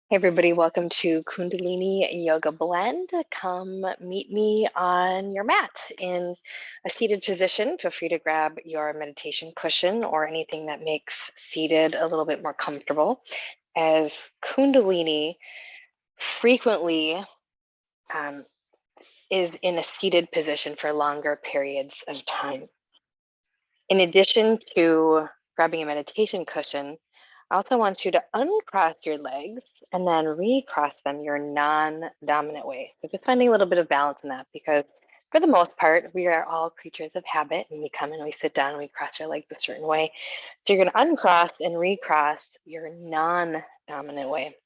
Hey everybody, welcome to Kundalini Yoga Blend. Come meet me on your mat in a seated position. Feel free to grab your meditation cushion or anything that makes seated a little bit more comfortable, as Kundalini frequently is in a seated position for longer periods of time. In addition to grabbing a meditation cushion, I also want you to uncross your legs and then recross them your non-dominant way. So just finding a little bit of balance in that, because for the most part, we are all creatures of habit, and we come and we sit down and we cross our legs a certain way. So you're going to uncross and recross your non-dominant way.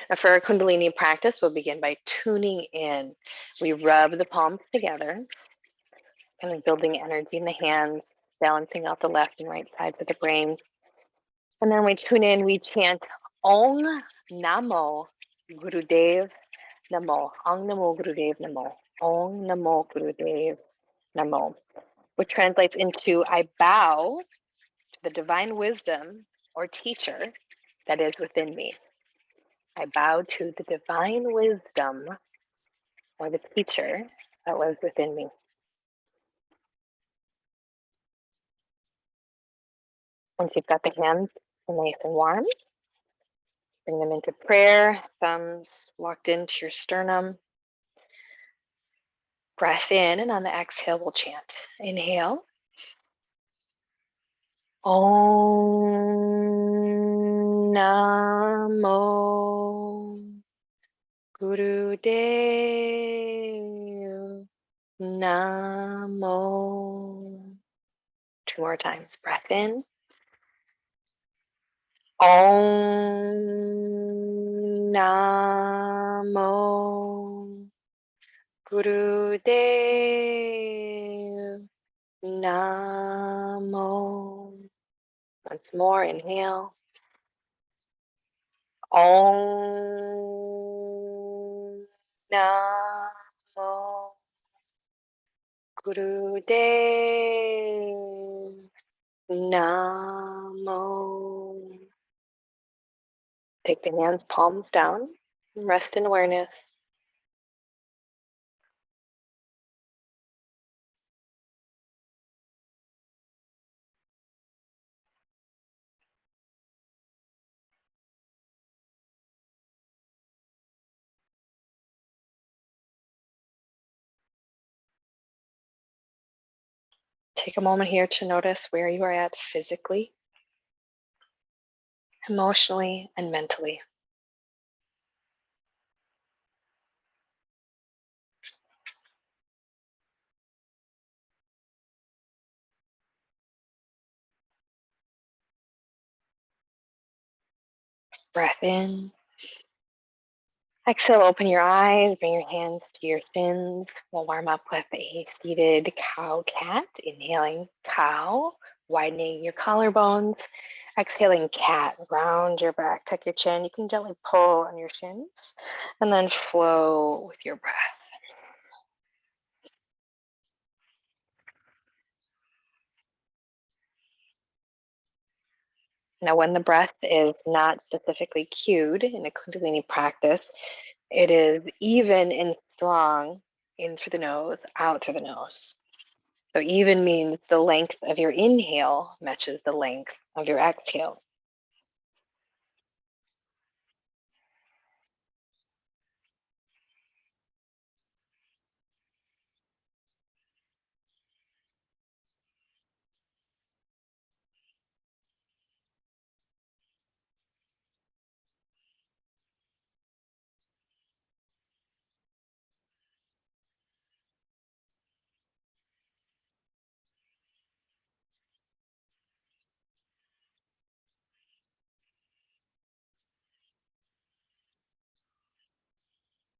Now for our Kundalini practice, we'll begin by tuning in. We rub the palms together, kind of building energy in the hands, balancing out the left and right sides of the brain. And then we tune in, we chant Om Namo Gurudev Namo. Om Namo Gurudev Namo. Om Namo Gurudev Namo. Which translates into I bow to the divine wisdom or teacher that is within me. I bow to the divine wisdom or the teacher that lives within me. Once you've got the hands nice and warm, bring them into prayer, thumbs walked into your sternum. Breath in, and on the exhale, we'll chant. Inhale. Om Namo Gurudev Namo. Two more times. Breath in. Om Namo Gurudev Namo. Once more, inhale. Om Namo Gurudev Namo. Take the hands, palms down, and rest in awareness. Take a moment here to notice where you are at physically, emotionally, and mentally. Breath in. Exhale, open your eyes, bring your hands to your shins. We'll warm up with a seated cow-cat. Inhaling cow, widening your collarbones. Exhaling cat, round your back, tuck your chin. You can gently pull on your shins and then flow with your breath. Now, when the breath is not specifically cued in a Kundalini practice, it is even and strong in through the nose, out through the nose. So even means the length of your inhale matches the length of your exhale.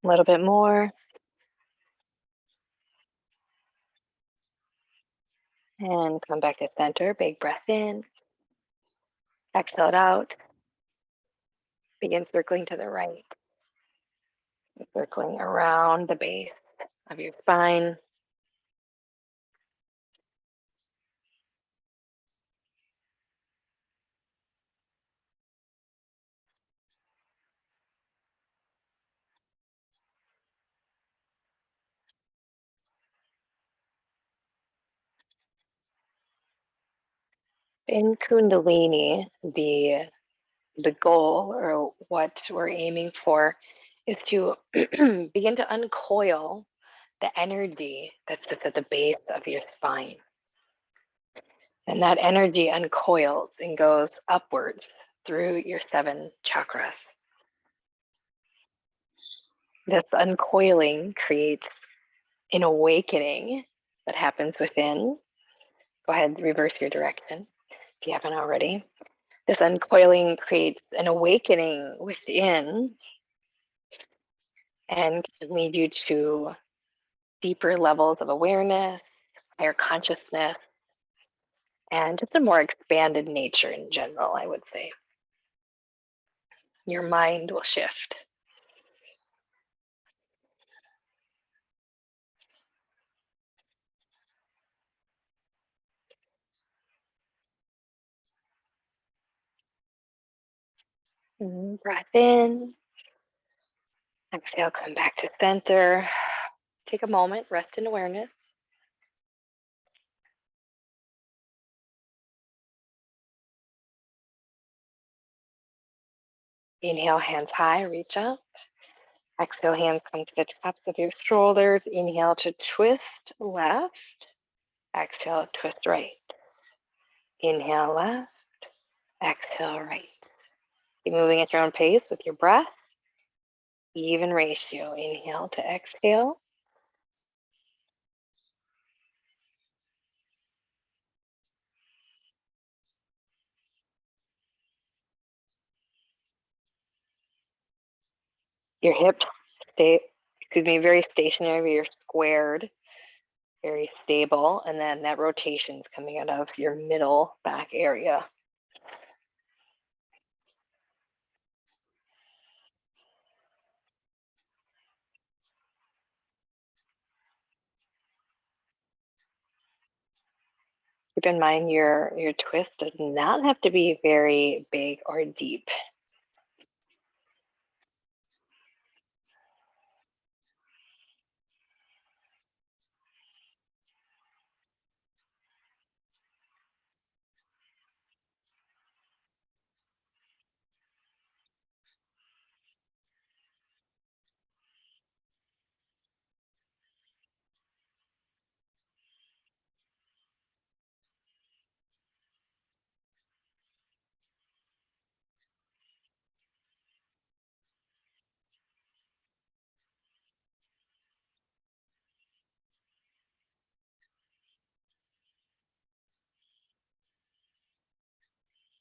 A little bit more. And come back to center. Big breath in. Exhale it out. Begin circling to the right. Circling around the base of your spine. In Kundalini, the goal or what we're aiming for is to begin to uncoil the energy that sits at the base of your spine. And that energy uncoils and goes upwards through your 7 chakras. This uncoiling creates an awakening that happens within. Go ahead and reverse your direction if you haven't already. This uncoiling creates an awakening within and can lead you to deeper levels of awareness, higher consciousness, and just a more expanded nature in general, I would say. Your mind will shift. Breath in. Exhale, come back to center. Take a moment, rest in awareness. Inhale, hands high, reach up. Exhale, hands come to the tops of your shoulders. Inhale to twist left. Exhale, twist right. Inhale left. Exhale right. Keep moving at your own pace with your breath. Even ratio. Inhale to exhale. Your hips stay, very stationary. You're squared, very stable. And then that rotation is coming out of your middle back area. Keep in mind your twist does not have to be very big or deep.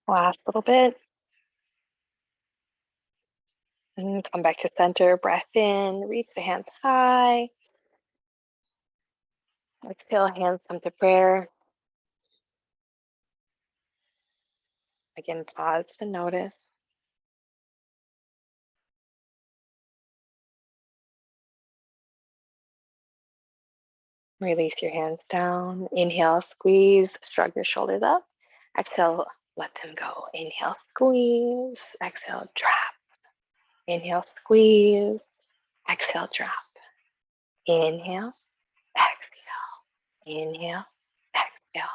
Last little bit. And come back to center, breath in, reach the hands high. Exhale, hands come to prayer. Again, pause to notice. Release your hands down. Inhale, squeeze, shrug your shoulders up. Exhale, let them go. Inhale, squeeze. Exhale, drop. Inhale, squeeze. Exhale, drop. Inhale, exhale. Inhale, exhale.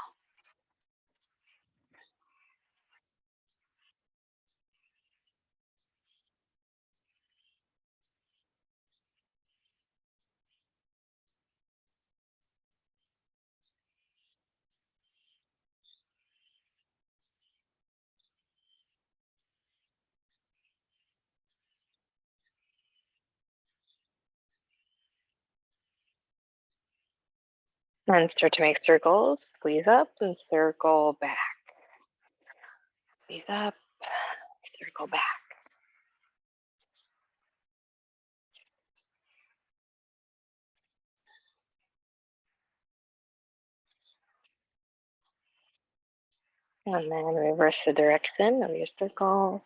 And start to make circles. Squeeze up and circle back. Squeeze up, circle back. And then reverse the direction of your circles.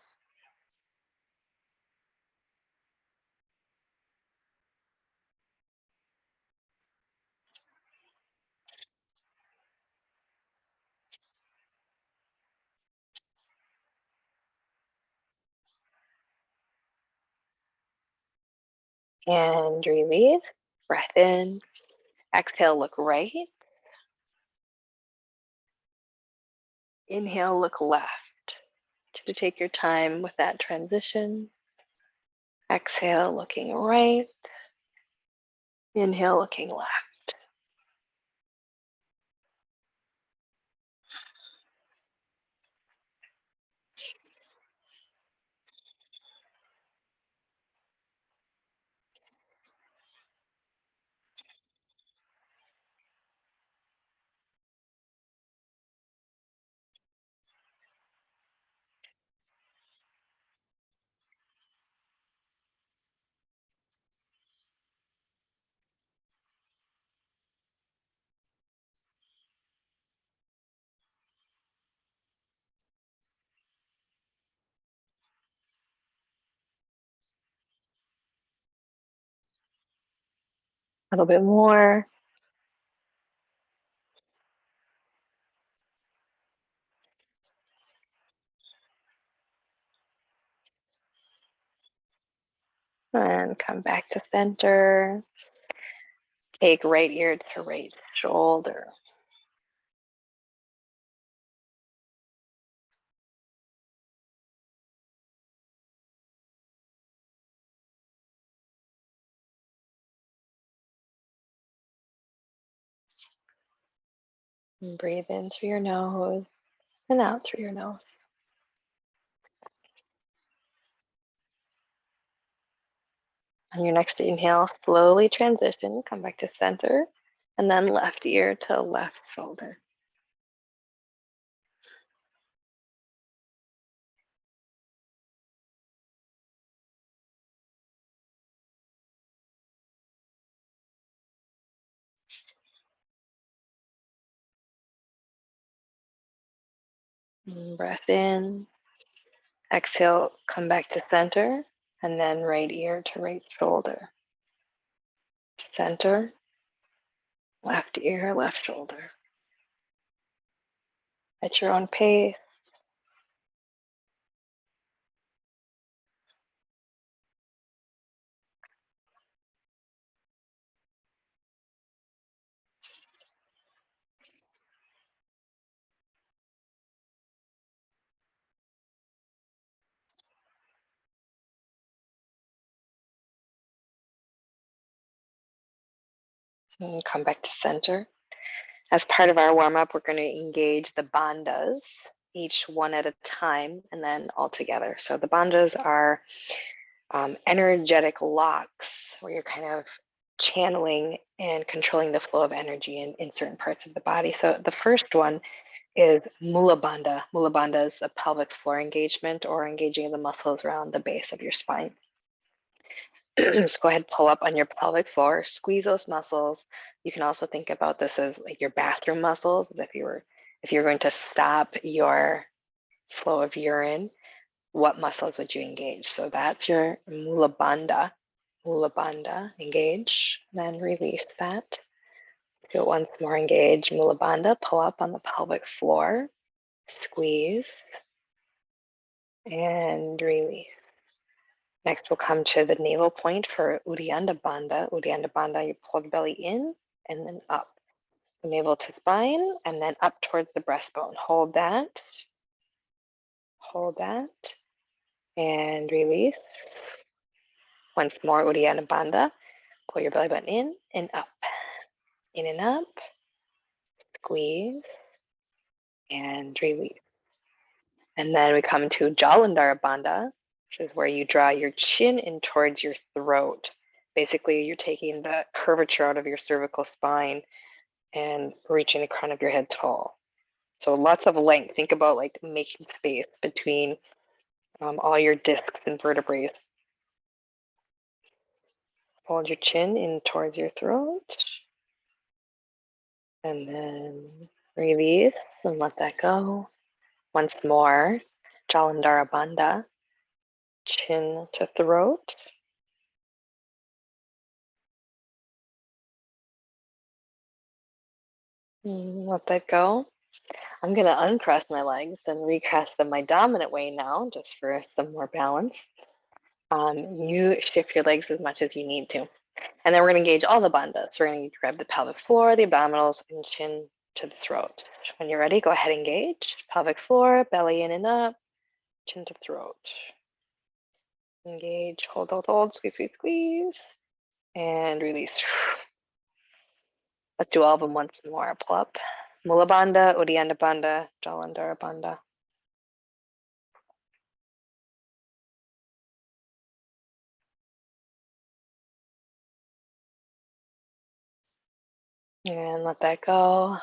And release. Breath in. Exhale, look right. Inhale, look left. To take your time with that transition. Exhale, looking right. Inhale, looking left. A little bit more. And come back to center. Take right ear to right shoulder. And breathe in through your nose and out through your nose. On your next inhale, slowly transition, come back to center, and then left ear to left shoulder. And breath in. Exhale, come back to center, and then right ear to right shoulder. Center, left ear, left shoulder. At your own pace. And come back to center. As part of our warm-up, we're going to engage the bandhas, each one at a time, and then all together. So the bandhas are energetic locks where you're kind of channeling and controlling the flow of energy in certain parts of the body. So the first one is Mulabanda. Mulabanda is a pelvic floor engagement or engaging the muscles around the base of your spine. Just go ahead, pull up on your pelvic floor, squeeze those muscles. You can also think about this as like your bathroom muscles, as if you're going to stop your flow of urine, what muscles would you engage? So that's your Mulabanda. Mulabanda, engage, then release that. Do it once more, engage Mulabanda, pull up on the pelvic floor, squeeze, and release. Next, we'll come to the navel point for Uriandabanda. Uriandabanda, you pull the belly in and then up. The navel to spine and then up towards the breastbone. Hold that, and release. Once more, Uriandabanda. Pull your belly button in and up. In and up. Squeeze and release. And then we come to Jalandharabandha, which is where you draw your chin in towards your throat. Basically, you're taking the curvature out of your cervical spine and reaching the crown of your head tall. So lots of length. Think about like making space between all your discs and vertebrae. Hold your chin in towards your throat. And then release and let that go. Once more, Jalandharabandha, chin to throat. Let that go. I'm going to uncross my legs and recross them my dominant way now, just for some more balance. You shift your legs as much as you need to. And then we're going to engage all the bandhas. We're going to grab the pelvic floor, the abdominals, and chin to the throat. When you're ready, go ahead and engage. Pelvic floor, belly in and up, chin to throat. Engage, hold, hold, hold, squeeze, squeeze, squeeze, and release. Let's do all of them once more. Pull up. Mulabanda, Uriandabanda, Jalandharabandha. And let that go.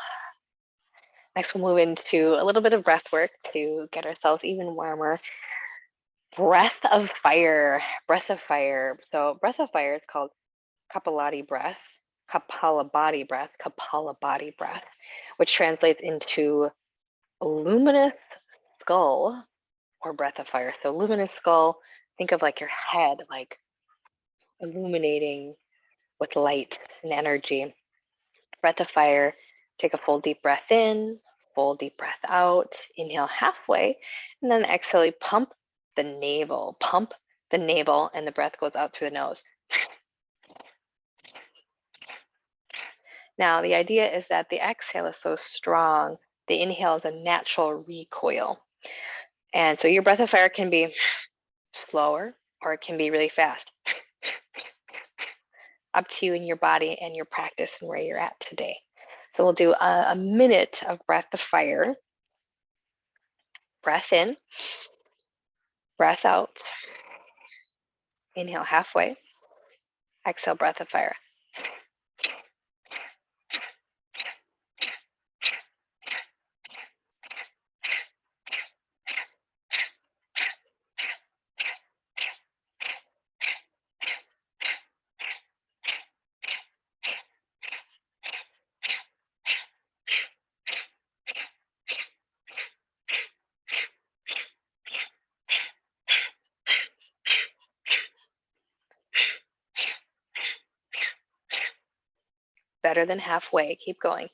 Next, we'll move into a little bit of breath work to get ourselves even warmer. Breath of fire. Breath of fire. So breath of fire is called Capillary breath, Kapalabhati breath, Kapalabhati breath, which translates into luminous skull or breath of fire. So luminous skull, think of like your head, like illuminating with light and energy. Breath of fire, take a full deep breath in, full deep breath out, inhale halfway, and then exhale, pump the navel, and the breath goes out through the nose. Now, the idea is that the exhale is so strong, the inhale is a natural recoil. And so your breath of fire can be slower or it can be really fast. Up to you and your body and your practice and where you're at today. So we'll do a minute of breath of fire. Breath in, breath out. Inhale halfway. Exhale, breath of fire. Better than halfway. Keep going.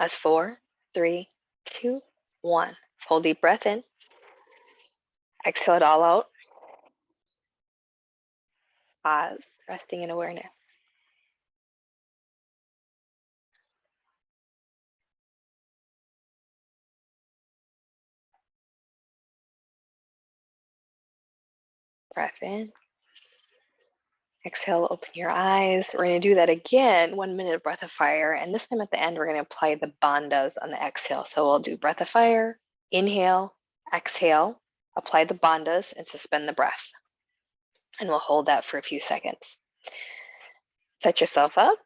That's 4, 3, 2, 1. Full deep breath in. Exhale it all out. Pause, resting in awareness. Breath in. Exhale, open your eyes. We're going to do that again, 1 minute of breath of fire. And this time at the end, we're going to apply the bandhas on the exhale. So we'll do breath of fire, inhale, exhale, apply the bandhas, and suspend the breath. And we'll hold that for a few seconds. Set yourself up.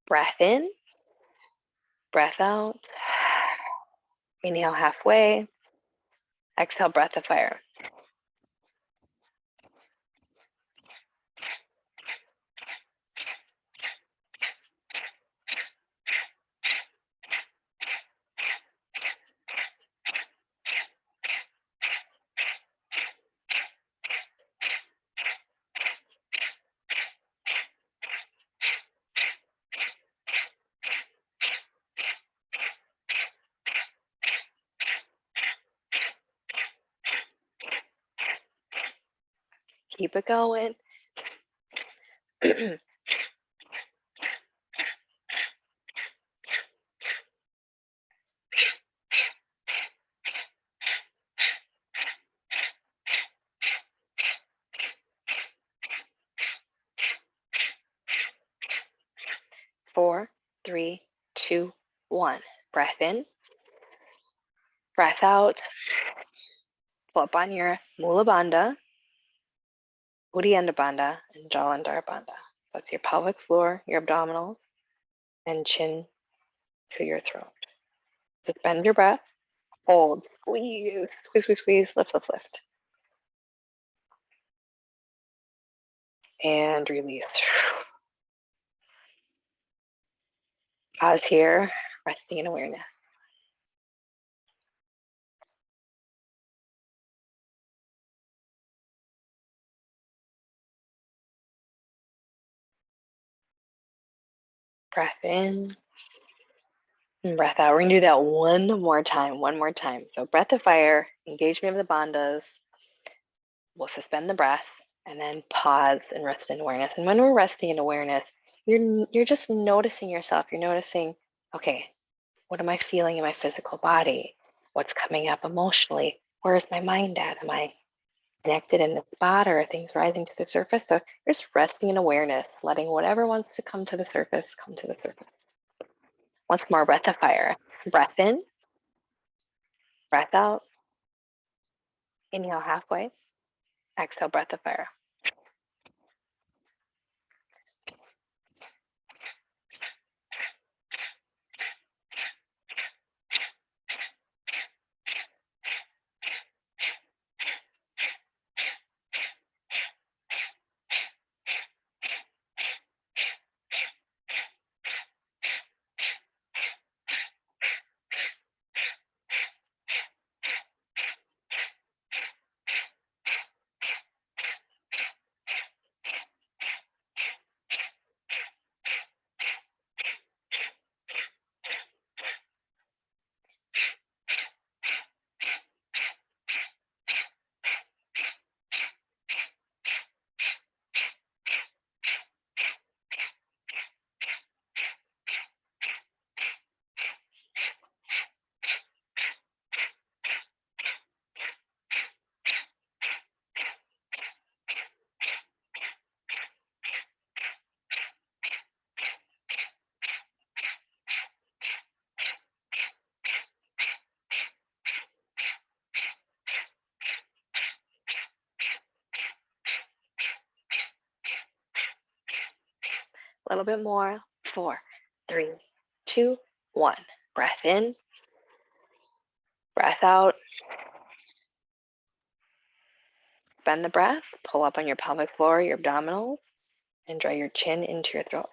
Breath in, breath out. Inhale halfway. Exhale, breath of fire. Keep it going. 4, 3, 2, 1. Breath in, breath out. Pull up on your Mulabanda, Uriandabanda, and Jalandharabandha. So that's your pelvic floor, your abdominals, and chin to your throat. Suspend your breath, hold, squeeze, squeeze, squeeze, squeeze, lift, lift, lift. And release. Pause here, resting in awareness. Breath in and breath out. We're going to do that one more time. So breath of fire, engagement of the bandhas. We'll suspend the breath and then pause and rest in awareness. And when we're resting in awareness, you're just noticing yourself. You're noticing, okay, what am I feeling in my physical body? What's coming up emotionally? Where is my mind at? Am I connected in the spot, or are things rising to the surface? So you're just resting in awareness, letting whatever wants to come to the surface come to the surface. Once more, breath of fire. Breath in, breath out. Inhale halfway. Exhale, breath of fire. A little bit more. 4, 3, 2, 1. Breath in, breath out. Bend the breath, pull up on your pelvic floor, your abdominals, and draw your chin into your throat.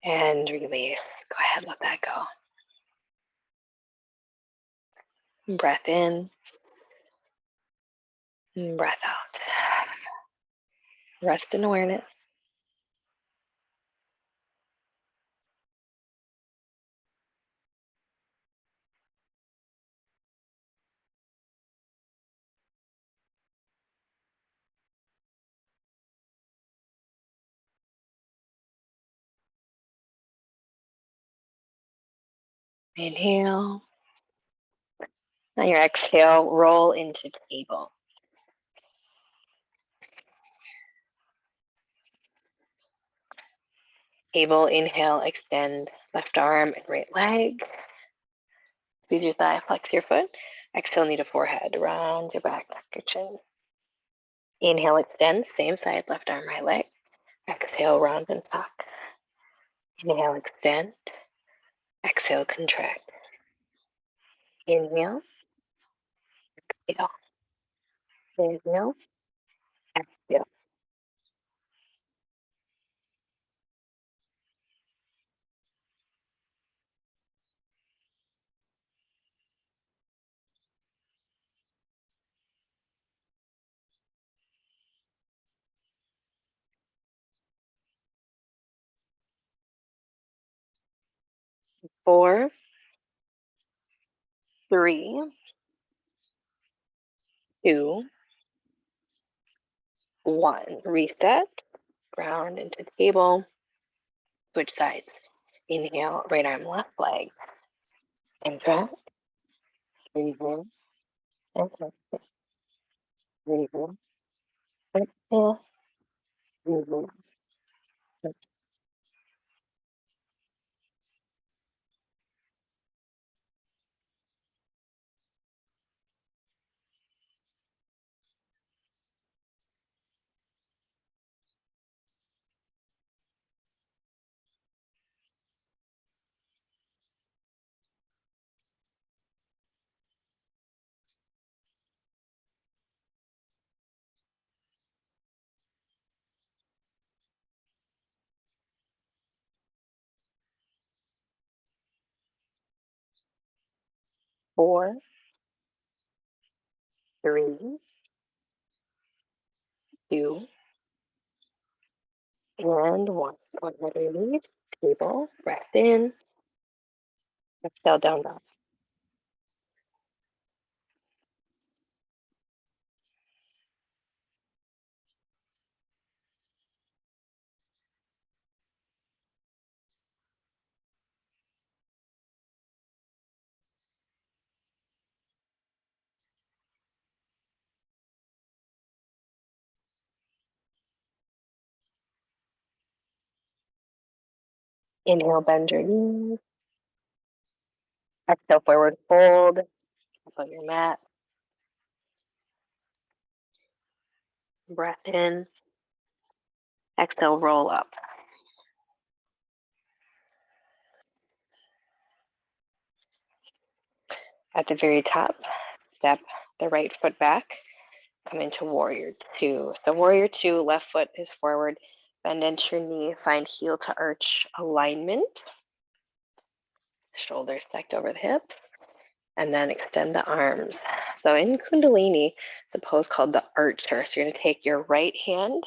And release. Go ahead, let that go. Breath in, and breath out. Rest in awareness. Inhale. On your exhale, roll into table. Table, inhale, extend left arm and right leg. Squeeze your thigh, flex your foot. Exhale, knee to forehead, round your back, tuck your chin. Inhale, extend, same side, left arm, right leg. Exhale, round and tuck. Inhale, extend. Exhale, contract. Inhale, exhale. Inhale, exhale. 4, 3, 2, 1. Reset, ground into table. Switch sides. Inhale, right arm, left leg. Contract. Inhale, exhale. Inhale, exhale. Inhale. 4, 3, 2, and 1. Go ahead, release. Table, breath in, exhale, down dog. Inhale, bend your knees. Exhale, forward fold. Up on your mat. Breath in. Exhale, roll up. At the very top, step the right foot back. Come into warrior 2. So warrior 2, left foot is forward. Bend into your knee. Find heel to arch alignment. Shoulders stacked over the hips. And then extend the arms. So in Kundalini, the pose called the archer. So you're going to take your right hand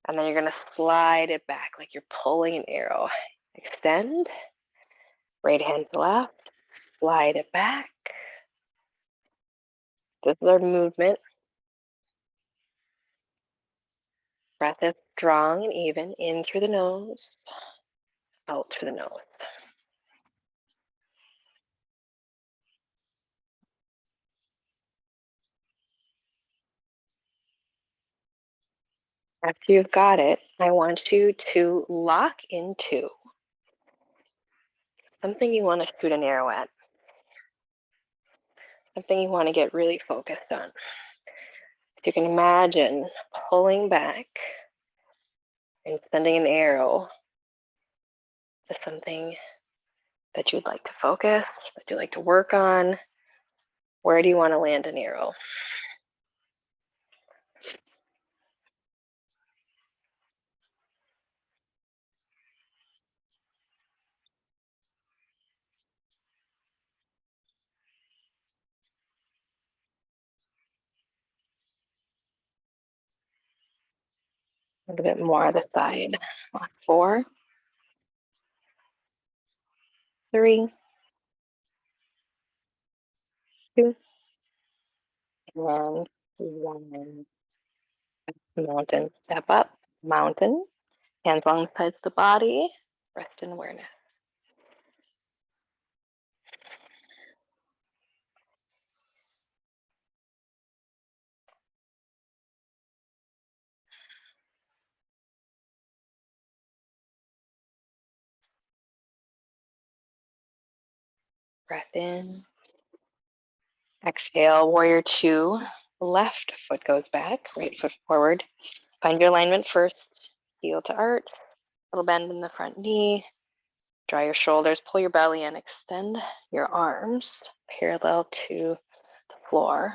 and then you're going to slide it back like you're pulling an arrow. Extend. Right hand to left. Slide it back. This is our movement. Breath is strong and even. In through the nose, out through the nose. After you've got it, I want you to lock into something you want to shoot an arrow at. Something you want to get really focused on. So you can imagine pulling back and sending an arrow to something that you'd like to focus, that you'd like to work on. Where do you want to land an arrow? A little bit more on the side. 4, 3, 2, and 1. Mountain. Step up. Mountain. Hands alongside the body. Rest in awareness. Breath in. Exhale, warrior 2. Left foot goes back, right foot forward. Find your alignment first. Heel to arch. Little bend in the front knee. Draw your shoulders, pull your belly in, extend your arms parallel to the floor.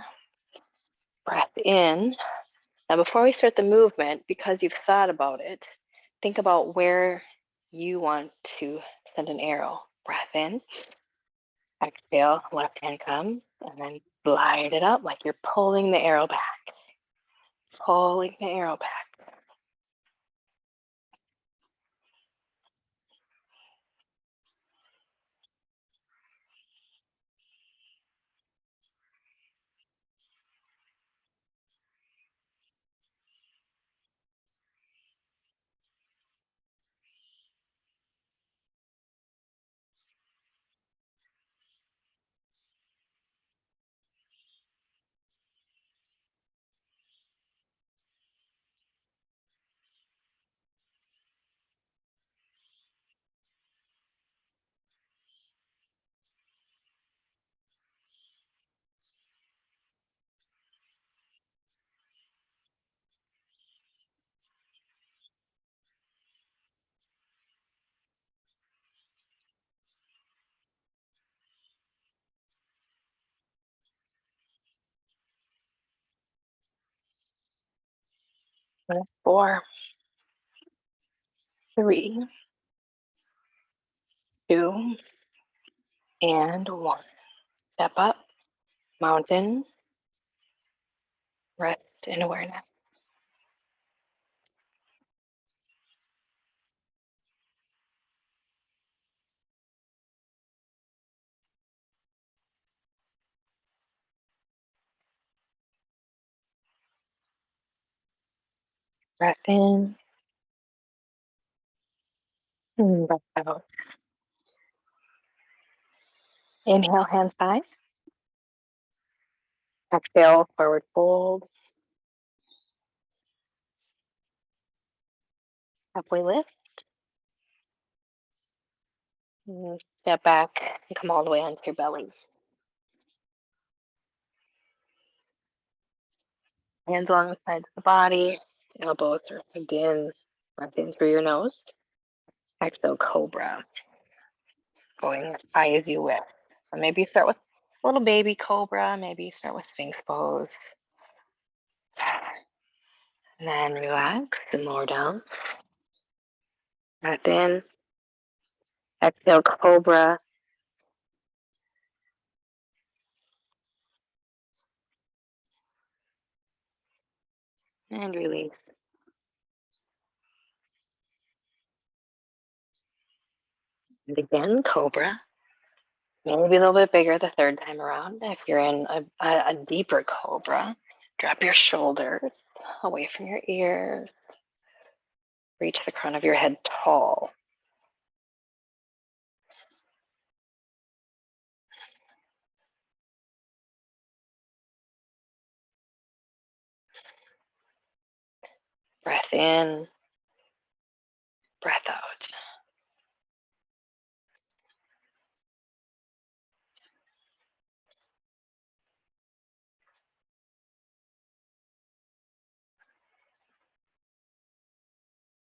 Breath in. Now, before we start the movement, because you've thought about it, think about where you want to send an arrow. Breath in. Exhale, left hand comes, and then glide it up like you're pulling the arrow back. Pulling the arrow back. And 4, 3, 2, and 1. Step up, mountain, rest in awareness. Breath in, and breath out. Inhale, hands high. Exhale, forward fold. Halfway lift. And step back and come all the way onto your belly. Hands along the sides of the body. Elbows are hugged in. Breath in through your nose. Exhale, cobra. Going as high as you wish. So maybe you start with a little baby cobra. Maybe you start with sphinx pose. And then relax and lower down. Breath in. Exhale, cobra. And release. And again, cobra. Maybe a little bit bigger the third time around. If you're in a deeper cobra, drop your shoulders away from your ears. Reach the crown of your head tall. Breath in, breath out.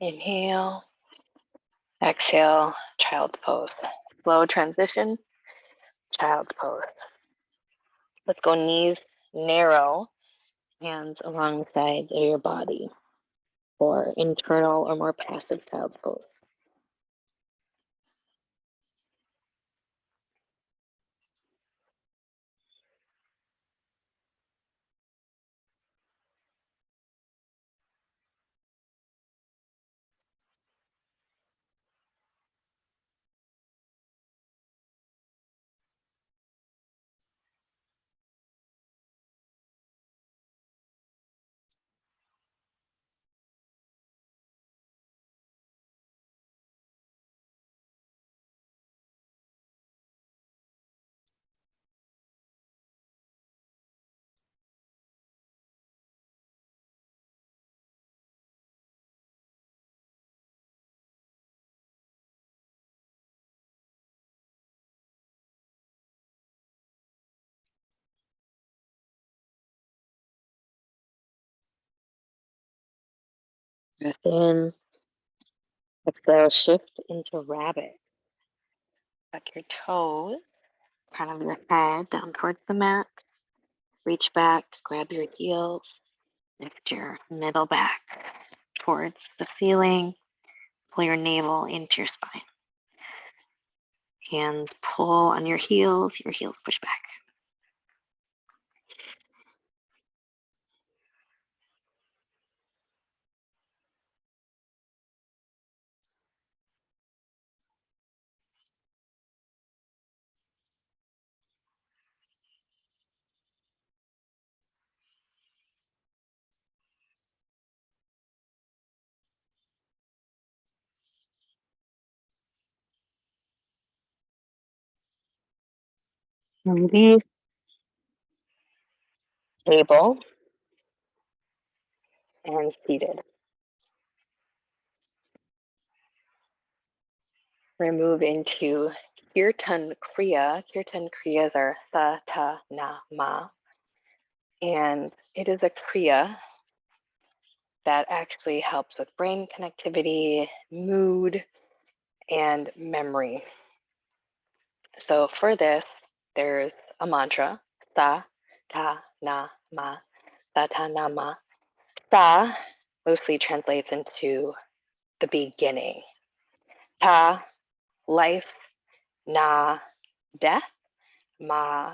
Inhale, exhale, child's pose. Slow transition, child's pose. Let's go knees narrow, hands along the sides of your body for internal or more passive child's pose. Breath in, exhale, shift into rabbit. Tuck your toes, crown of your head down towards the mat. Reach back, grab your heels, lift your middle back towards the ceiling. Pull your navel into your spine. Hands pull on your heels push back. Release, table, and seated. We move into Kirtan Kriya. Kirtan Kriyas are Sa, Ta, Na, Ma. And it is a Kriya that actually helps with brain connectivity, mood, and memory. So for this, there's a mantra, Sa, Ta, Na, Ma, Sa, Ta, Na, Ma. Sa loosely translates into the beginning. Ta, life. Na, death. Ma,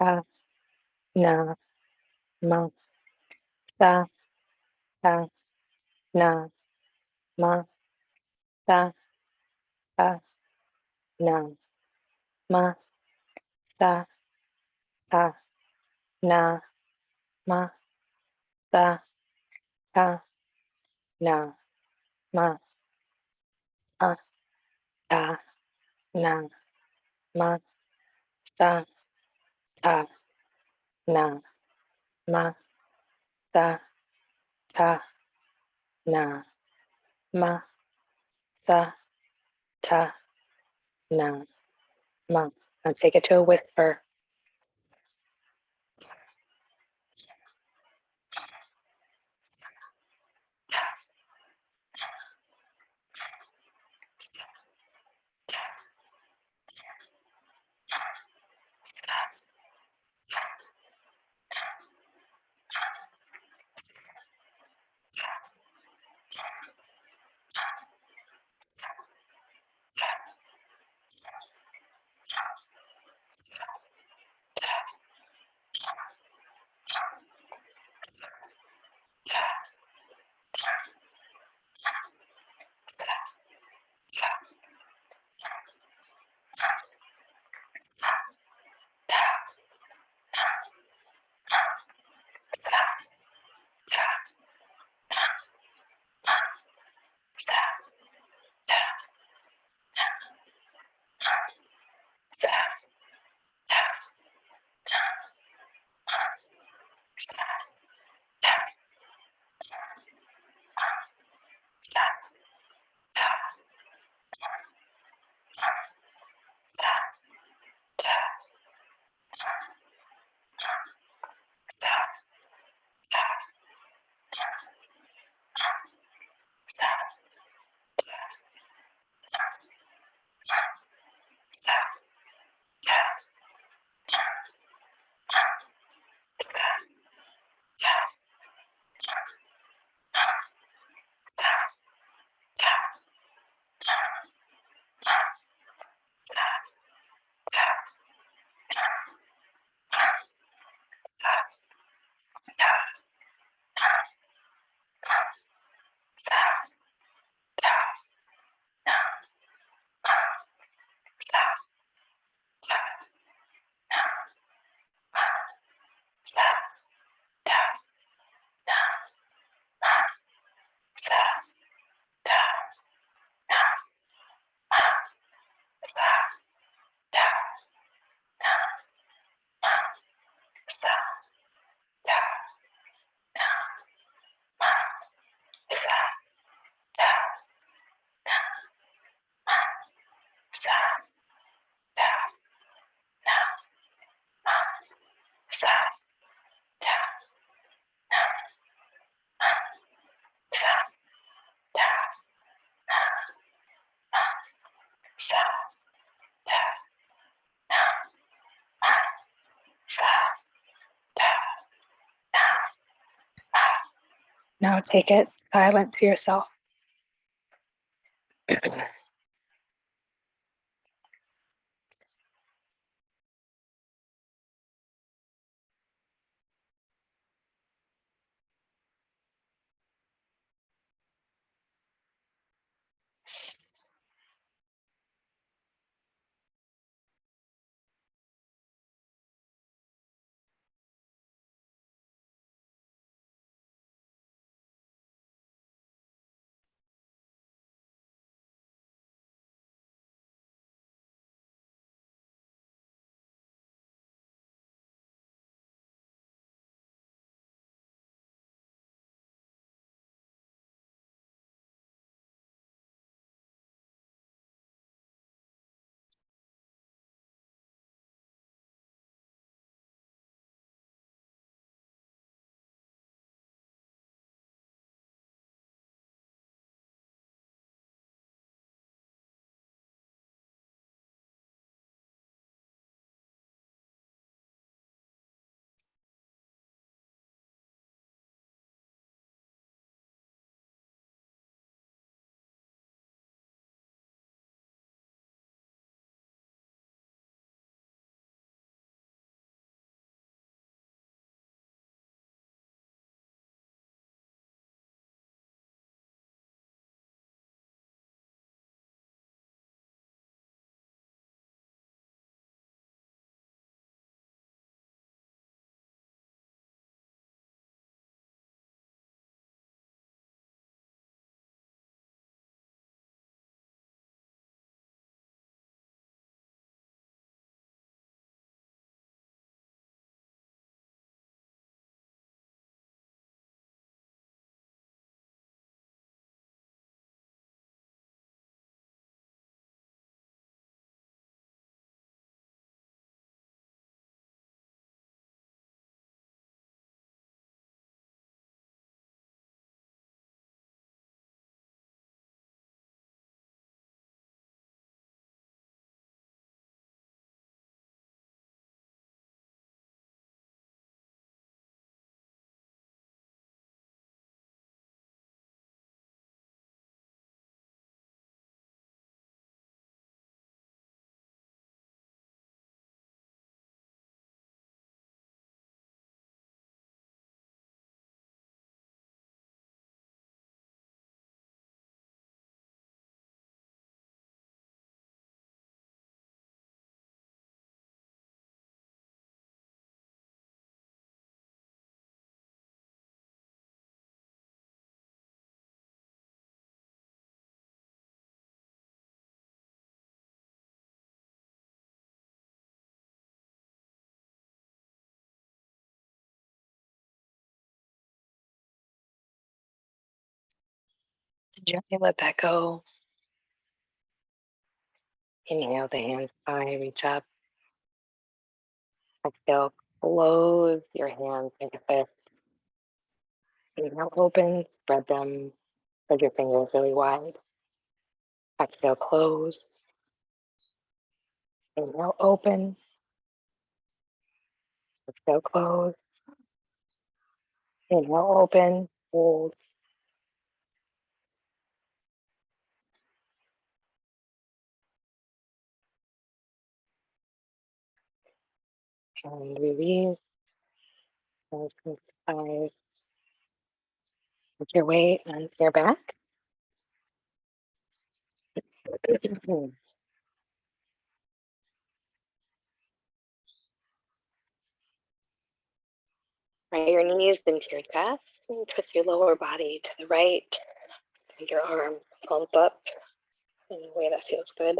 sa, na, ma, sa, sa, na, ma, sa, sa, na, ma, sa, sa, na, ma, sa, sa, na, ma, a, sa, na, ma, sa, sa, na, ma, sa, sa, na, ma, sa, sa, na, ma. Now take it to a whisper. Now take it silent to yourself. Gently let that go. Inhale, the hands high, reach up. Exhale, close your hands into fists. Inhale, open, spread them, spread your fingers really wide. Exhale, close. Inhale, open. Exhale, close. Inhale, open, hold. And release. And five. Put your weight onto your back. Right your knees into your chest and twist your lower body to the right. And your arms pump up in a way that feels good.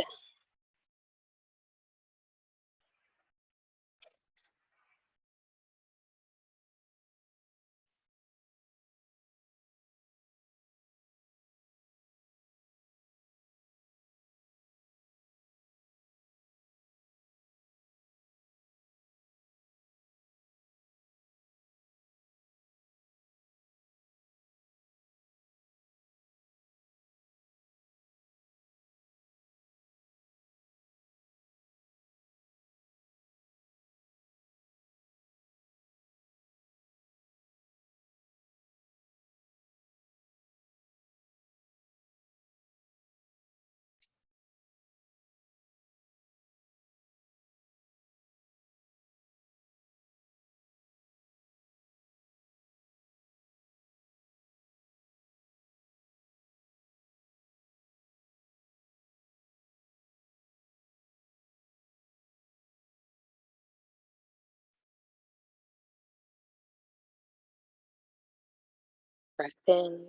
Breath in.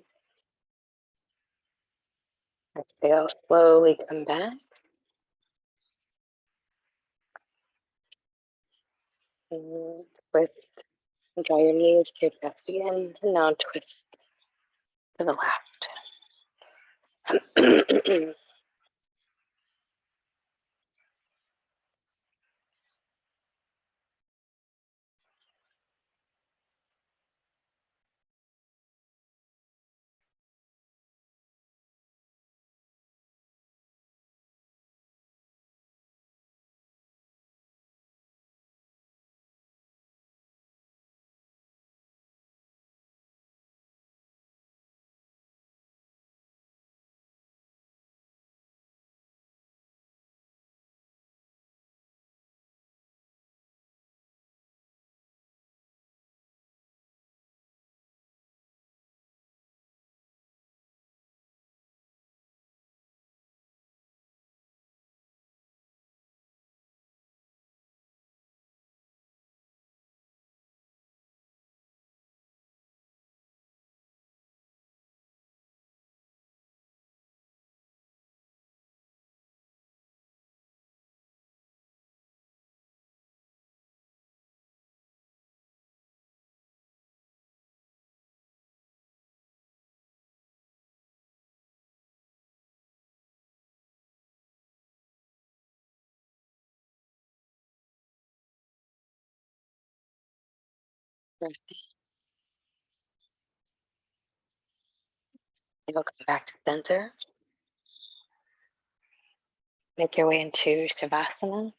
Exhale, slowly come back. And twist. And draw your knees to your chest again. And now twist to the left. You'll come back to center. Make your way into Savasana.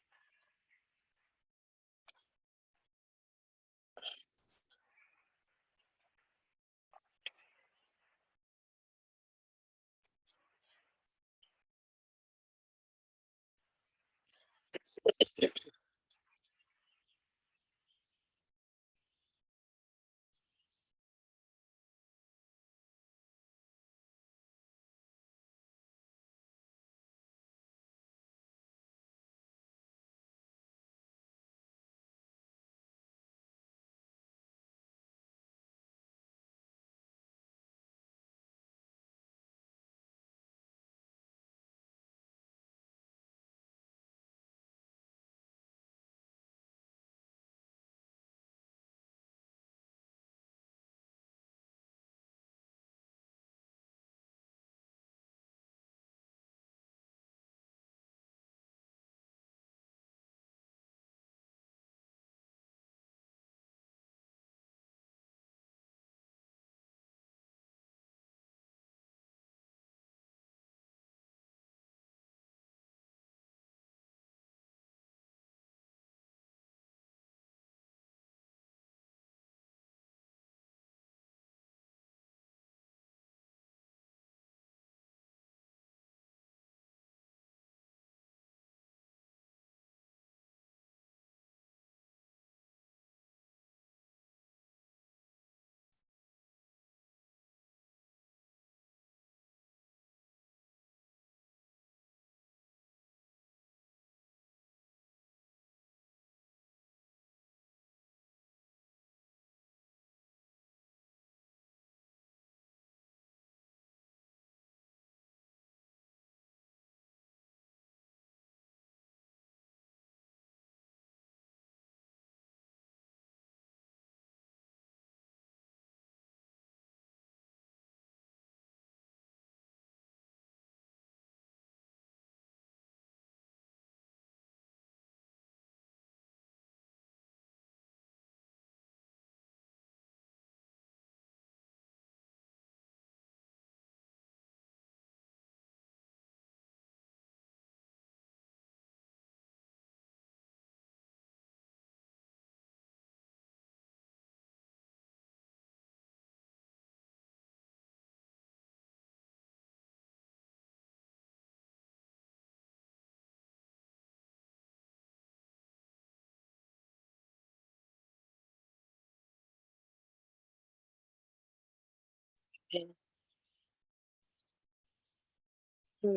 in.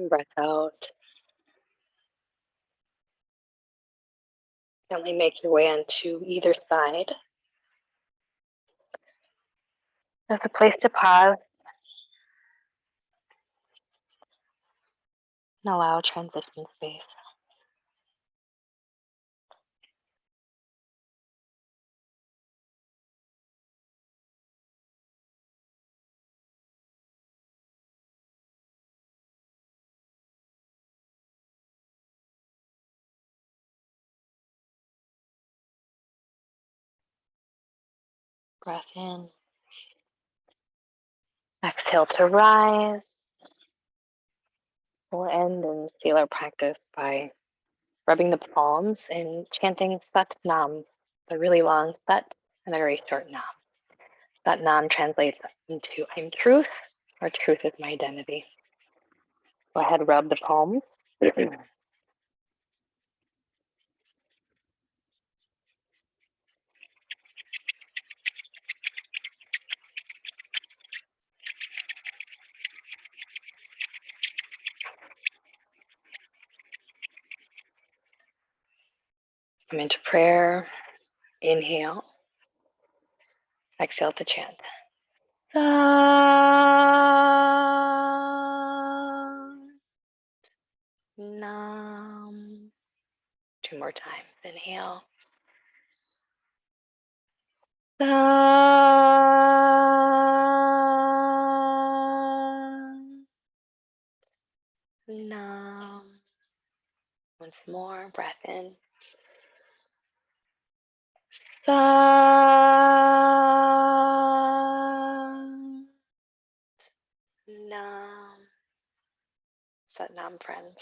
Breath out. Gently make your way onto either side. There's a place to pause and allow transition space. Breath in. Exhale to rise. We'll end and seal our practice by rubbing the palms and chanting Sat Nam, a really long Sat and a very short Nam. Sat Nam translates into I'm truth, or truth is my identity. Go ahead, rub the palms. Come into prayer. Inhale. Exhale to chant. Sat Nam. 2 more times. Inhale. Sat Nam. Once more. Breath in. Sat Nam. Sat Nam, friends.